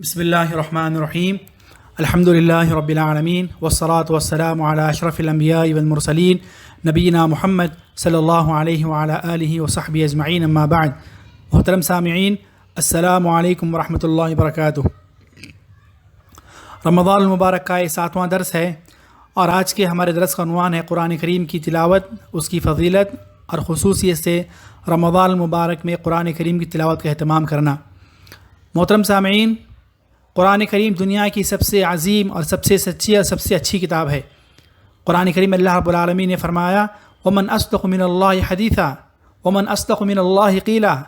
بسم اللہ الرحمن الرحیم الحمد للہ رب العالمین والصلاة والسلام علی اشرف الانبیاء والمرسلین نبینا محمد صلی اللہ علیہ وعلی آلہ وصحبہ اجمعین اما بعد۔ محترم سامعین، السلام علیکم ورحمۃ اللہ وبرکاتہ۔ رمضان المبارک کا یہ 7واں درس ہے اور آج کے ہمارے درس کا عنوان ہے قرآن کریم کی تلاوت، اس کی فضیلت اور خصوصیت سے رمضان المبارک میں قرآن کریم کی تلاوت کا اہتمام کرنا۔ محترم سامعین، قرآن کریم دنیا کی سب سے عظیم اور سب سے سچی اور سب سے اچھی کتاب ہے۔ قرآن کریم اللہ رب العالمین نے فرمایا وَمَنْ أَصْدَقُ مِنَ اللَّهِ حَدِيثًا وَمَنْ أَصْدَقُ مِنَ اللَّهِ قِيلًا۔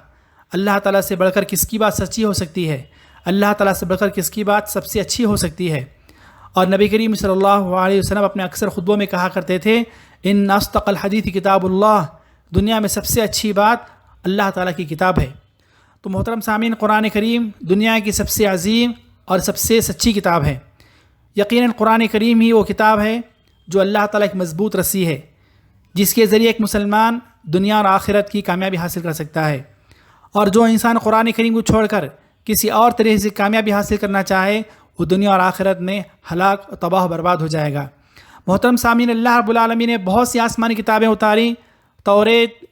اللہ تعالیٰ سے بڑھ کر کس کی بات سچی ہو سکتی ہے؟ اللہ تعالیٰ سے بڑھ کر کس کی بات سب سے اچھی ہو سکتی ہے؟ اور نبی کریم صلی اللہ علیہ وسلم اپنے اکثر خطبوں میں کہا کرتے تھے ان اصدق الحدیث کتاب اللہ، دنیا میں سب سے اچھی بات اللہ تعالیٰ کی کتاب ہے۔ تو محترم سامعین، قرآن کریم دنیا کی سب سے عظیم اور سب سے سچی کتاب ہے۔ یقیناً قرآن کریم ہی وہ کتاب ہے جو اللہ تعالیٰ کی مضبوط رسی ہے، جس کے ذریعے ایک مسلمان دنیا اور آخرت کی کامیابی حاصل کر سکتا ہے، اور جو انسان قرآن کریم کو چھوڑ کر کسی اور طرح سے کامیابی حاصل کرنا چاہے وہ دنیا اور آخرت میں ہلاک و تباہ و برباد ہو جائے گا۔ محترم سامعین، اللہ رب العالمین نے بہت سی آسمانی کتابیں اتاری، توریت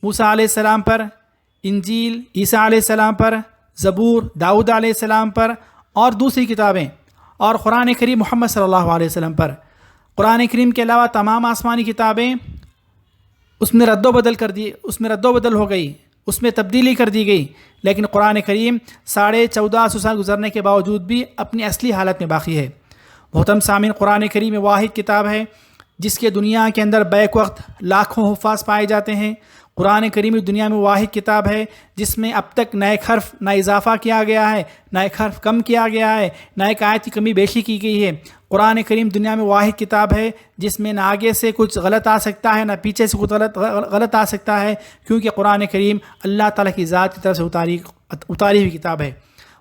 موسیٰ علیہ السلام پر، انجیل عیسیٰ علیہ السلام پر، زبور داؤد علیہ السلام پر اور دوسری کتابیں، اور قرآن کریم محمد صلی اللہ علیہ وسلم پر۔ قرآن کریم کے علاوہ تمام آسمانی کتابیں اس میں رد و بدل ہو گئی، اس میں تبدیلی کر دی گئی، لیکن قرآن کریم 1450 سال گزرنے کے باوجود بھی اپنی اصلی حالت میں باقی ہے۔ محترم سامعین، قرآن کریم واحد کتاب ہے جس کے دنیا کے اندر بیک وقت لاکھوں حفاظ پائے جاتے ہیں۔ قرآن کریم دنیا میں واحد کتاب ہے جس میں اب تک نہ ایک حرف نہ اضافہ کیا گیا ہے، نہ ایک حرف کم کیا گیا ہے، نہ ایک آیت کی کمی بیشی کی گئی ہے۔ قرآن کریم دنیا میں واحد کتاب ہے جس میں نہ آگے سے کچھ غلط آ سکتا ہے نہ پیچھے سے کچھ غلط آ سکتا ہے، کیونکہ قرآن کریم اللہ تعالیٰ کی ذات کی طرف سے اتاری ہوئی کتاب ہے۔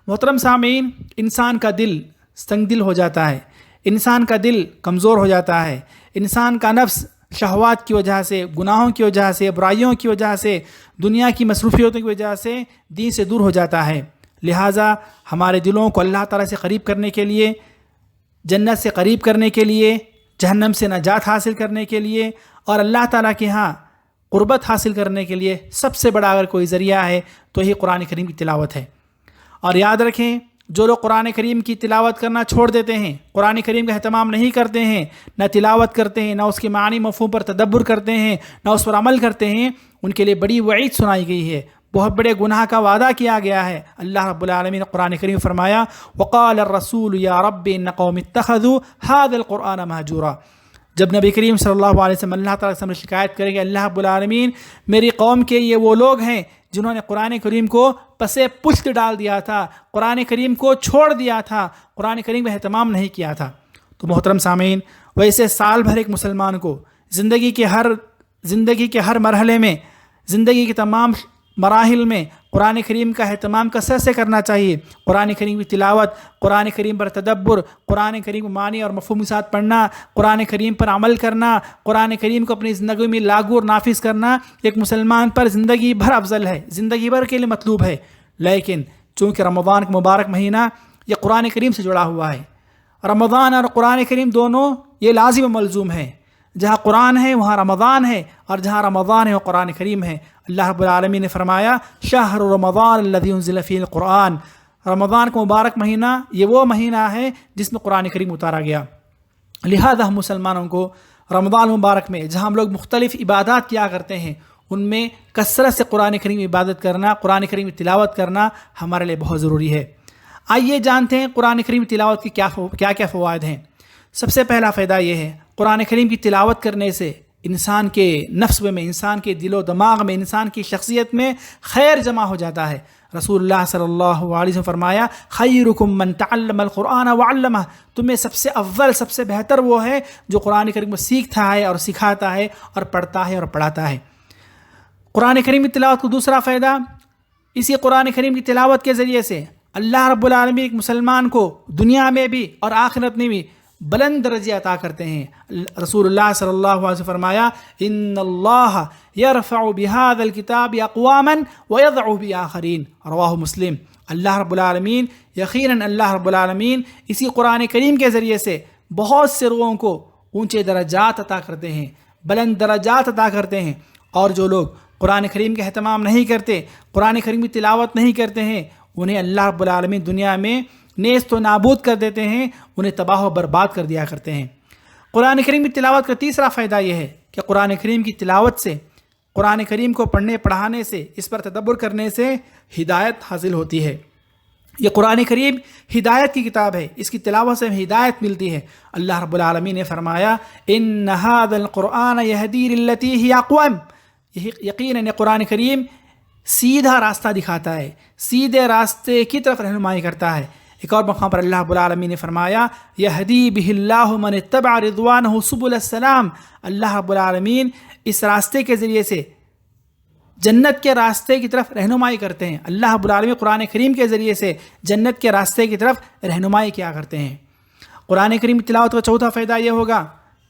محترم سامعین، انسان کا دل سنگ دل ہو جاتا ہے، انسان کا دل کمزور ہو جاتا ہے، انسان کا نفس شہوات کی وجہ سے، گناہوں کی وجہ سے، برائیوں کی وجہ سے، دنیا کی مصروفیتوں کی وجہ سے دین سے دور ہو جاتا ہے۔ لہٰذا ہمارے دلوں کو اللہ تعالیٰ سے قریب کرنے کے لیے، جنت سے قریب کرنے کے لیے، جہنم سے نجات حاصل کرنے کے لیے اور اللہ تعالیٰ کے ہاں قربت حاصل کرنے کے لیے سب سے بڑا اگر کوئی ذریعہ ہے تو یہ قرآن کریم کی تلاوت ہے۔ اور یاد رکھیں، جو لوگ قرآن کریم کی تلاوت کرنا چھوڑ دیتے ہیں، قرآن کریم کا اہتمام نہیں کرتے ہیں، نہ تلاوت کرتے ہیں، نہ اس کے معنی مفہوم پر تدبر کرتے ہیں، نہ اس پر عمل کرتے ہیں، ان کے لیے بڑی وعید سنائی گئی ہے، بہت بڑے گناہ کا وعدہ کیا گیا ہے۔ اللہ رب العالمین نے قرآن کریم فرمایا وقال الرسول یا رب ان قوم اتخذوا هذا القرآن مہجورا۔ جب نبی کریم صلی اللہ علیہ وسلم اللہ تعالیٰ سے شکایت کریں گے اللہ رب العالمین، میری قوم کے یہ وہ لوگ ہیں جنہوں نے قرآن کریم کو پسے پشت ڈال دیا تھا، قرآن کریم کو چھوڑ دیا تھا، قرآن کریم کا اہتمام نہیں کیا تھا۔ تو محترم سامعین، ویسے سال بھر ایک مسلمان کو زندگی کے ہر مرحلے میں، زندگی کے تمام مراحل میں قرآن کریم کا اہتمام کثرت سے کرنا چاہیے۔ قرآن کریم کی تلاوت، قرآن کریم پر تدبر، قرآن کریم معنی اور مفہوم کے ساتھ پڑھنا، قرآن کریم پر عمل کرنا، قرآن کریم کو اپنی زندگی میں لاگو اور نافذ کرنا ایک مسلمان پر زندگی بھر افضل ہے، زندگی بھر کے لیے مطلوب ہے۔ لیکن چونکہ رمضان کا مبارک مہینہ یہ قرآن کریم سے جڑا ہوا ہے، رمضان اور قرآن کریم دونوں یہ لازم و ملزوم ہے۔ جہاں قرآن ہے وہاں رمضان ہے، اور جہاں رمضان ہے وہ قرآن کریم ہے۔ اللہ رب العالمین نے فرمایا شہر رمضان الذی انزل فیہ القرآن، رمضان کا مبارک مہینہ یہ وہ مہینہ ہے جس میں قرآن کریم اتارا گیا۔ لہذا ہم مسلمانوں کو رمضان مبارک میں جہاں ہم لوگ مختلف عبادات کیا کرتے ہیں ان میں کثرت سے قرآن کریم عبادت کرنا، قرآن کریم تلاوت کرنا ہمارے لیے بہت ضروری ہے۔ آئیے جانتے ہیں قرآن کریم تلاوت کی کیا کیا فوائد ہیں۔ سب سے پہلا فائدہ یہ ہے قرآن کریم کی تلاوت کرنے سے انسان کے نفس میں، انسان کے دل و دماغ میں، انسان کی شخصیت میں خیر جمع ہو جاتا ہے۔ رسول اللہ صلی اللہ علیہ وسلم فرمایا خیرکم من تعلم القرآن وعلمہ، تمہیں سب سے افضل، سب سے بہتر وہ ہے جو قرآن کریم کو سیکھتا ہے اور سکھاتا ہے اور پڑھتا ہے اور پڑھاتا ہے۔ قرآن کریم کی تلاوت کو دوسرا فائدہ، اسی قرآن کریم کی تلاوت کے ذریعے سے اللہ رب العالمین ایک مسلمان کو دنیا میں بھی اور آخرت میں بھی بلند درجے عطا کرتے ہیں۔ رسول اللہ صلی اللہ علیہ وسلم فرمایا ان اللہ یرفع بهذا الکتاب اقواما ویضع بآخرین، رواہ مسلم۔ اللہ رب العالمین یقیناً اللہ رب العالمین اسی قرآن کریم کے ذریعے سے بہت سے لوگوں کو اونچے درجات عطا کرتے ہیں، بلند درجات عطا کرتے ہیں، اور جو لوگ قرآن کریم کا اہتمام نہیں کرتے، قرآن کریم کی تلاوت نہیں کرتے ہیں، انہیں اللہ رب العالمین دنیا میں نیست و نابود کر دیتے ہیں، انہیں تباہ و برباد کر دیا کرتے ہیں۔ قرآن کریم کی تلاوت کا تیسرا فائدہ یہ ہے کہ قرآن کریم کی تلاوت سے، قرآن کریم کو پڑھنے پڑھانے سے، اس پر تدبر کرنے سے ہدایت حاصل ہوتی ہے۔ یہ قرآن کریم ہدایت کی کتاب ہے، اس کی تلاوت سے ہدایت ملتی ہے۔ اللہ رب العالمین نے فرمایا ان ھذا القرآن یہدی للتی ہی اقوم، یقیناً قرآن کریم سیدھا راستہ دکھاتا ہے، سیدھے راستے کی طرف رہنمائی کرتا ہے۔ ایک اور مقام پر اللہ رب العالمین نے فرمایا یہدی بہ اللہ من اتبع رضوانہ سبل السلام، اللہ رب العالمین اس راستے کے ذریعے سے جنت کے راستے کی طرف رہنمائی کرتے ہیں۔ اللہ رب العالمین قرآن کریم کے ذریعے سے جنت کے راستے کی طرف رہنمائی کیا کرتے ہیں۔ قرآن کریم تلاوت کا چوتھا فائدہ یہ ہوگا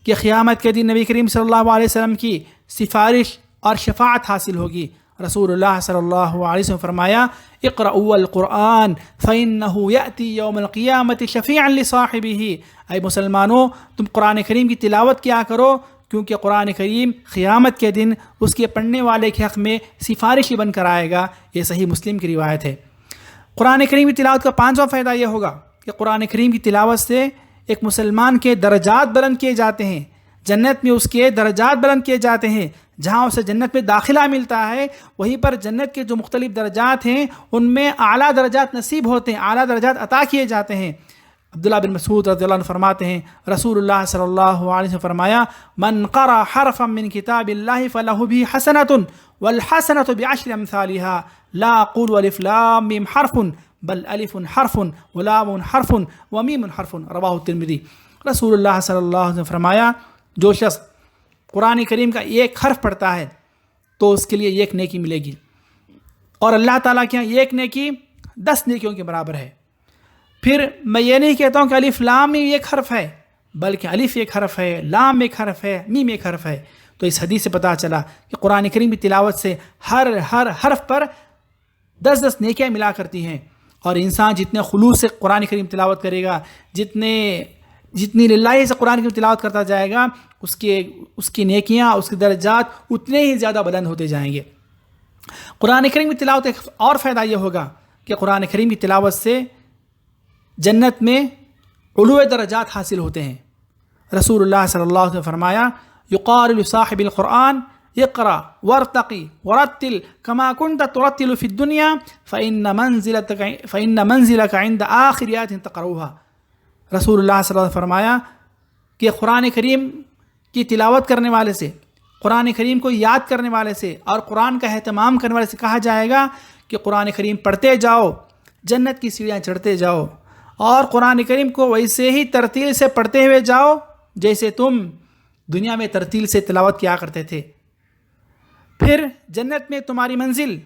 کہ قیامت کے دن نبی کریم صلی اللہ علیہ وسلم کی سفارش اور شفاعت حاصل ہوگی۔ رسول اللہ صلی اللہ علیہ وسلم فرمایا اقرؤوا القرآن فإنہ یأتی یوم القیامت شفیعا لصاحبہ، اے مسلمانوں تم قرآن کریم کی تلاوت کیا کرو، کیونکہ قرآن کریم قیامت کے دن اس کے پڑھنے والے کے حق میں سفارشی بن کر آئے گا۔ یہ صحیح مسلم کی روایت ہے۔ قرآن کریم کی تلاوت کا پانچواں فائدہ یہ ہوگا کہ قرآن کریم کی تلاوت سے ایک مسلمان کے درجات بلند کیے جاتے ہیں، جنت میں اس کے درجات بلند کیے جاتے ہیں۔ جہاں اسے جنت میں داخلہ ملتا ہے، وہیں پر جنت کے جو مختلف درجات ہیں ان میں اعلیٰ درجات نصیب ہوتے ہیں، اعلیٰ درجات عطا کیے جاتے ہیں۔ عبداللہ بن مسعود رضی اللہ عنہ فرماتے ہیں رسول اللہ صلی اللہ علیہ وسلم فرمایا من قرأ حرفا من کتاب اللہ فلہ بھی حسنۃ والحسنۃ بعشر امثالها لا اقول الف لام میم حرف بل الف حرف ولام حرف ومیم حرف، رواہ الترمذی۔ رسول اللہ صلی اللہ علیہ وسلم فرمایا جو شخص قرآن کریم کا ایک حرف پڑھتا ہے تو اس کے لیے ایک نیکی ملے گی، اور اللہ تعالیٰ کے یہاں ایک نیکی 10 نیکیوں کے برابر ہے۔ پھر میں یہ نہیں کہتا ہوں کہ الف لام میم ایک حرف ہے، بلکہ الف ایک حرف ہے، لام ایک حرف ہے، میم ایک حرف ہے۔ تو اس حدیث سے پتہ چلا کہ قرآن کریم کی تلاوت سے ہر حرف پر 10 نیکیاں ملا کرتی ہیں، اور انسان جتنے خلوص سے قرآن کریم تلاوت کرے گا، جتنی للہ سے قرآن کریم تلاوت کرتا جائے گا، اس کی نیکیاں، اس کے درجات اتنے ہی زیادہ بلند ہوتے جائیں گے۔ قرآن کریم کی تلاوت ایک اور فائدہ یہ ہوگا کہ قرآن کریم کی تلاوت سے جنت میں علو درجات حاصل ہوتے ہیں۔ رسول اللہ صلی اللہ علیہ وسلم فرمایا یقال لصاحب القرآن اقرأ وارتقی ورتل كما كنت ترتل في الدنيا فإن منزلك عند آخر آیت تقرؤها۔ رسول اللہ صلی اللہ علیہ وسلم فرمایا کہ قرآن کریم کی تلاوت کرنے والے سے، قرآن کریم کو یاد کرنے والے سے اور قرآن کا اہتمام کرنے والے سے کہا جائے گا کہ قرآن کریم پڑھتے جاؤ، جنت کی سیڑھیاں چڑھتے جاؤ، اور قرآن کریم کو ویسے ہی ترتیل سے پڑھتے ہوئے جاؤ جیسے تم دنیا میں ترتیل سے تلاوت کیا کرتے تھے۔ پھر جنت میں تمہاری منزل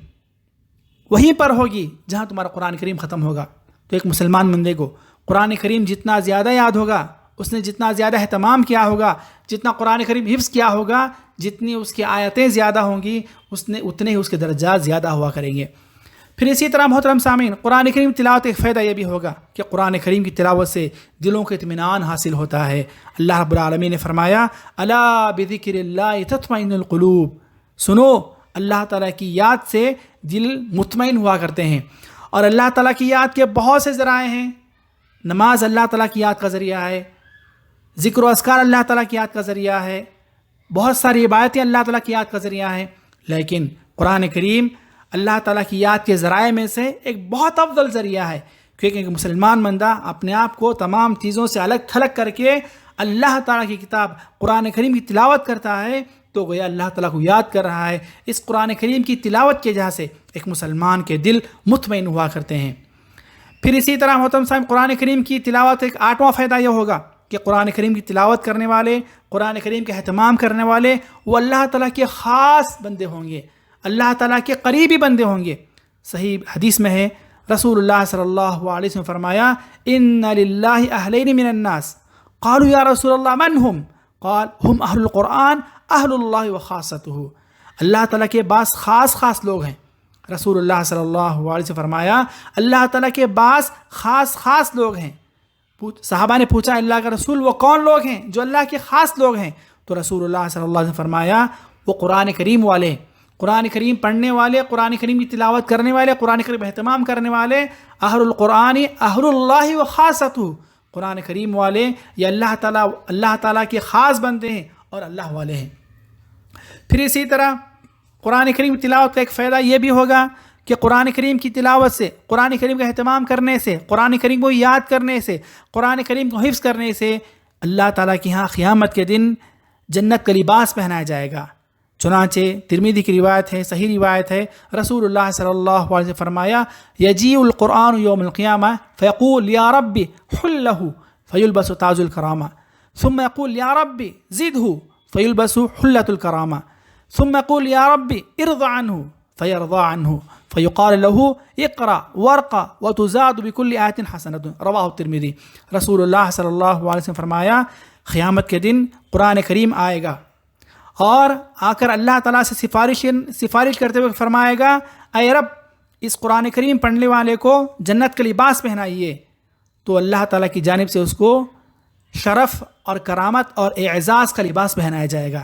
وہیں پر ہوگی جہاں تمہارا قرآن کریم ختم ہوگا۔ تو ایک مسلمان بندے کو قرآن کریم جتنا زیادہ یاد ہوگا، اس نے جتنا زیادہ اہتمام کیا ہوگا، جتنا قرآن کریم حفظ کیا ہوگا، جتنی اس کی آیتیں زیادہ ہوں گی، اتنے ہی اس کے درجات زیادہ ہوا کریں گے۔ پھر اسی طرح محترم سامعین، قرآن کریم تلاوت ایک فائدہ یہ بھی ہوگا کہ قرآن کریم کی تلاوت سے دلوں کو اطمینان حاصل ہوتا ہے۔ اللہ رب العالمین نے فرمایا الا بذکر اللہ تطمئن القلوب، سنو اللہ تعالیٰ کی یاد سے دل مطمئن ہوا کرتے ہیں۔ اور اللہ تعالیٰ کی یاد کے بہت سے ذرائع ہیں۔ نماز اللہ تعالیٰ کی یاد کا ذریعہ ہے، ذکر و اذکار اللہ تعالیٰ کی یاد کا ذریعہ ہے، بہت ساری عبادتیں اللہ تعالیٰ کی یاد کا ذریعہ ہیں، لیکن قرآن کریم اللہ تعالیٰ کی یاد کے ذرائع میں سے ایک بہت افضل ذریعہ ہے، کیونکہ ایک مسلمان بندہ اپنے آپ کو تمام چیزوں سے الگ تھلگ کر کے اللہ تعالیٰ کی کتاب قرآن کریم کی تلاوت کرتا ہے تو گویا اللہ تعالیٰ کو یاد کر رہا ہے۔ اس قرآن کریم کی تلاوت کی وجہ سے ایک مسلمان کے دل مطمئن ہوا کرتے ہیں۔ پھر اسی طرح محترم صاحب، قرآن کریم کی تلاوت ایک 8واں فائدہ یہ ہوگا کہ قرآن کریم کی تلاوت کرنے والے، قرآن کریم کے اہتمام کرنے والے، وہ اللہ تعالیٰ کے خاص بندے ہوں گے، اللہ تعالیٰ کے قریبی بندے ہوں گے۔ صحیح حدیث میں ہے رسول اللہ صلی اللہ علیہ وسلم فرمایا ان للہ اہلین من الناس قالوا یا رسول اللہ من ہم؟ قال ہم اہل القرآن اہل اللہ و خاصتہ۔ اللہ تعالیٰ کے بعض خاص لوگ ہیں۔ رسول اللہ صلی اللہ علیہ وسلم سے فرمایا اللہ تعالیٰ کے بعض خاص لوگ ہیں. صحابہ نے پوچھا اللہ کا رسول وہ کون لوگ ہیں جو اللہ کے خاص لوگ ہیں؟ تو رسول اللہ صلی اللہ علیہ وسلم نے فرمایا وہ قرآن کریم والے، قرآن کریم پڑھنے والے، قرآن کریم کی تلاوت کرنے والے، قرآن کریم اہتمام کرنے والے. اہل القرآن اہل اللہ و خاصتہ، قرآن کریم والے یہ اللہ تعالیٰ کے خاص بندے ہیں اور اللہ والے ہیں. پھر اسی طرح قرآن کریم کی تلاوت کا ایک فائدہ یہ بھی ہوگا کہ قرآن کریم کی تلاوت سے، قرآن کریم کا اہتمام کرنے سے، قرآن کریم کو یاد کرنے سے، قرآن کریم کو حفظ کرنے سے اللہ تعالیٰ کے ہاں قیامت کے دن جنت کا لباس پہنایا جائے گا. چنانچہ ترمذی کی روایت ہے، صحیح روایت ہے، رسول اللہ صلی اللہ علیہ وسلم فرمایا یجیء القرآن یوم القیامہ فیقول یا رب حلہ فیلبس تاج الکرامہ ثم یقول یا رب زدہ فیلبس حلۃ الکرامہ ثم یقول یا رب ارض عنہ فیرضى عنہ فیقال له اقرأ وارقى وتزاد بكل آیۃ حسنۃ رواہ الترمذی. رسول اللہ صلی اللہ علیہ وسلم فرمایا قیامت کے دن قرآن کریم آئے گا اور آ کر اللہ تعالیٰ سے سفارش کرتے ہوئے فرمائے گا اے رب اس قرآن کریم پڑھنے والے کو جنت کا لباس پہنائیے. تو اللہ تعالیٰ کی جانب سے اس کو شرف اور کرامت اور اعزاز کا لباس پہنایا جائے گا.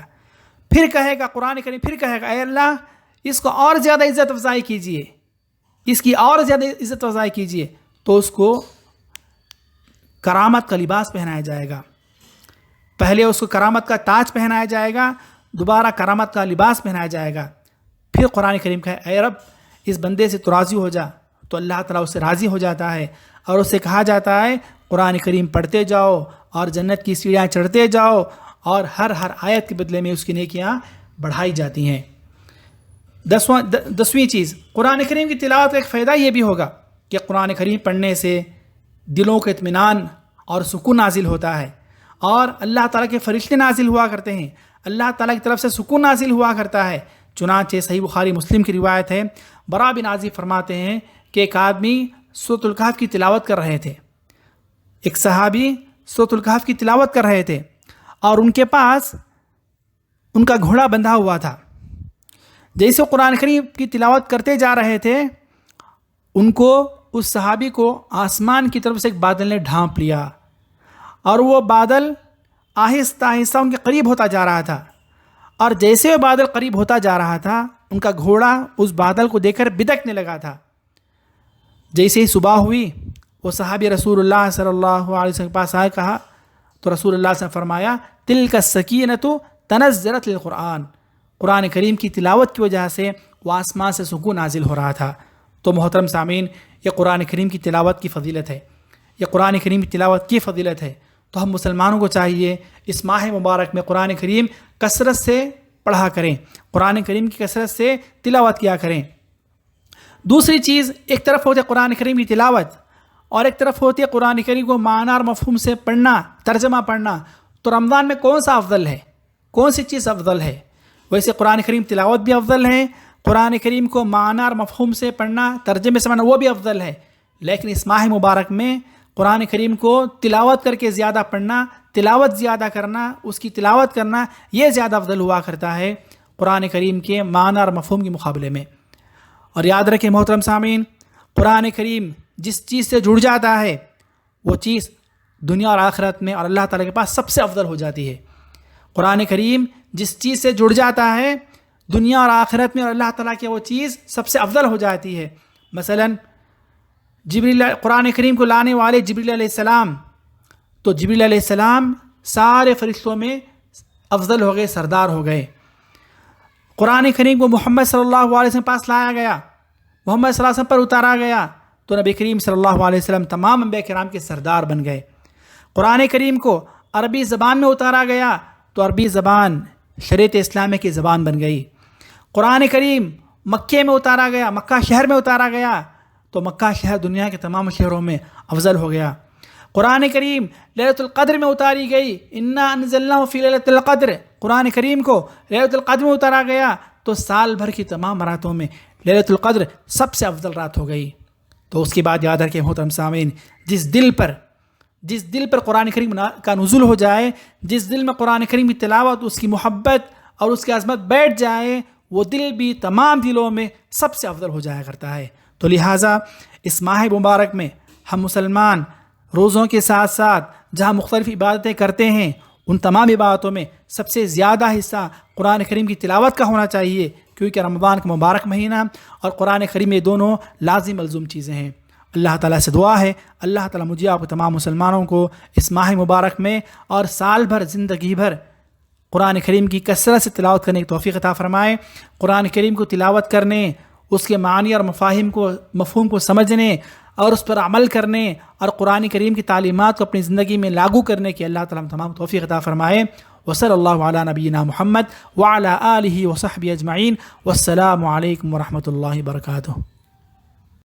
پھر کہے گا قرآن کریم، پھر کہے گا اے اللہ اس کو اور زیادہ عزت افزائی کیجیے، اس کی اور زیادہ عزت افزائی کیجیے. تو اس کو کرامت کا لباس پہنایا جائے گا. پہلے اس کو کرامت کا تاج پہنایا جائے گا، دوبارہ کرامت کا لباس پہنایا جائے گا. پھر قرآن کریم کہے اے رب اس بندے سے تو راضی ہو جا. تو اللہ تعالیٰ اس سے راضی ہو جاتا ہے اور اس سے کہا جاتا ہے قرآن کریم پڑھتے جاؤ اور جنت کی سیڑھیاں چڑھتے جاؤ اور ہر آیت کے بدلے میں اس کی نیکیاں بڑھائی جاتی ہیں. 10ویں چیز قرآن کریم کی تلاوت کا ایک فائدہ یہ بھی ہوگا کہ قرآن کریم پڑھنے سے دلوں کو اطمینان اور سکون نازل ہوتا ہے اور اللہ تعالیٰ کے فرشتے نازل ہوا کرتے ہیں، اللہ تعالیٰ کی طرف سے سکون نازل ہوا کرتا ہے. چنانچہ صحیح بخاری مسلم کی روایت ہے، براء بن عازب فرماتے ہیں کہ ایک آدمی سورۃ الکہف کی تلاوت کر رہے تھے، ایک صحابی سورۃ الکہف کی تلاوت کر رہے تھے اور ان کے پاس ان کا گھوڑا بندھا ہوا تھا. جیسے قرآن کریم کی تلاوت کرتے جا رہے تھے ان کو، اس صحابی کو آسمان کی طرف سے ایک بادل نے ڈھانپ لیا اور وہ بادل آہستہ آہستہ ان کے قریب ہوتا جا رہا تھا اور جیسے وہ بادل قریب ہوتا جا رہا تھا ان کا گھوڑا اس بادل کو دیکھ کر بدکنے لگا تھا. جیسے ہی صبح ہوئی وہ صحابی رسول اللہ صلی اللہ علیہ وسلم کے پاس آئے، کہا تو رسول اللہ صلی اللہ علیہ وسلم فرمایا تلک السکینۃ تنزلت للقرآن، قرآن کریم کی تلاوت کی وجہ سے وہ آسمان سے سکون نازل ہو رہا تھا. تو محترم سامعین یہ قرآن کریم کی تلاوت کی فضیلت ہے، یہ قرآن کریم کی تلاوت کی فضیلت ہے. تو ہم مسلمانوں کو چاہیے اس ماہ مبارک میں قرآن کریم کثرت سے پڑھا کریں، قرآن کریم کی کثرت سے تلاوت کیا کریں. دوسری چیز، ایک طرف ہوتی ہے قرآن کریم کی تلاوت اور ایک طرف ہوتی ہے قرآن کریم کو معنی اور مفہوم سے پڑھنا، ترجمہ پڑھنا. تو رمضان میں کون سا افضل ہے، کون سی چیز افضل ہے؟ ویسے قرآن کریم تلاوت بھی افضل ہے، قرآن کریم کو معنی اور مفہوم سے پڑھنا، ترجمے سے پڑھنا وہ بھی افضل ہے. لیکن اس ماہ مبارک میں قرآن کریم کو تلاوت کر کے زیادہ پڑھنا، تلاوت زیادہ کرنا، اس کی تلاوت کرنا یہ زیادہ افضل ہوا کرتا ہے قرآن کریم کے معنی اور مفہوم کے مقابلے میں. اور یاد رکھیں محترم سامعین، قرآن کریم جس چیز سے جڑ جاتا ہے وہ چیز دنیا اور آخرت میں اور اللہ تعالیٰ کے پاس سب سے افضل ہو جاتی ہے. قرآن کریم جس چیز سے جڑ جاتا ہے دنیا اور آخرت میں اور اللہ تعالیٰ کی وہ چیز سب سے افضل ہو جاتی ہے. مثلا قرآن کریم کو لانے والے جبریل علیہ السلام، تو جبریل علیہ السلام سارے فرشتوں میں افضل ہو گئے، سردار ہو گئے. قرآن کریم کو محمد صلی اللہ علیہ وسلم پاس لایا گیا، محمد صلی اللہ علیہ وسلم پر اتارا گیا تو نبی کریم صلی اللہ علیہ وسلم تمام انبیاء کرام کے سردار بن گئے. قرآن کریم کو عربی زبان میں اتارا گیا تو عربی زبان شریعت اسلامیہ کی زبان بن گئی. قرآن کریم مکے میں اتارا گیا، مکہ شہر میں اتارا گیا تو مکہ شہر دنیا کے تمام شہروں میں افضل ہو گیا. قرآن کریم لیلۃ القدر میں اتاری گئی، انا انزلناہ فی لیلۃ القدر، قرآن کریم کو لیلۃ القدر میں اتارا گیا تو سال بھر کی تمام راتوں میں لیلۃ القدر سب سے افضل رات ہو گئی. تو اس کے بعد یاد رکھیں محترم سامعین، جس دل پر قرآن کریم کا نزول ہو جائے، جس دل میں قرآن کریم کی تلاوت، اس کی محبت اور اس کی عظمت بیٹھ جائے، وہ دل بھی تمام دلوں میں سب سے افضل ہو جایا کرتا ہے۔ تو لہٰذا اس ماہ مبارک میں ہم مسلمان روزوں کے ساتھ ساتھ جہاں مختلف عبادتیں کرتے ہیں، ان تمام عبادتوں میں سب سے زیادہ حصہ قرآن کریم کی تلاوت کا ہونا چاہیے، کیونکہ رمضان کا مبارک مہینہ اور قرآن کریم یہ دونوں لازم ملزوم چیزیں ہیں۔ اللہ تعالیٰ سے دعا ہے اللہ تعالیٰ مجھے آپ تمام مسلمانوں کو اس ماہ مبارک میں اور سال بھر زندگی بھر قرآن کریم کی کثرت سے تلاوت کرنے کی توفیق عطا فرمائے۔ قرآن کریم کو تلاوت کرنے، اس کے معنی اور مفہوم کو سمجھنے اور اس پر عمل کرنے اور قرآن کریم کی تعلیمات کو اپنی زندگی میں لاگو کرنے کی اللہ تعالیٰ تمام توفیق عطا فرمائے۔ وصلی اللہ علی نبینا محمد وعلی آلہ وصحبہ اجمعین، والسلام علیکم ورحمۃ اللہ وبرکاتہ۔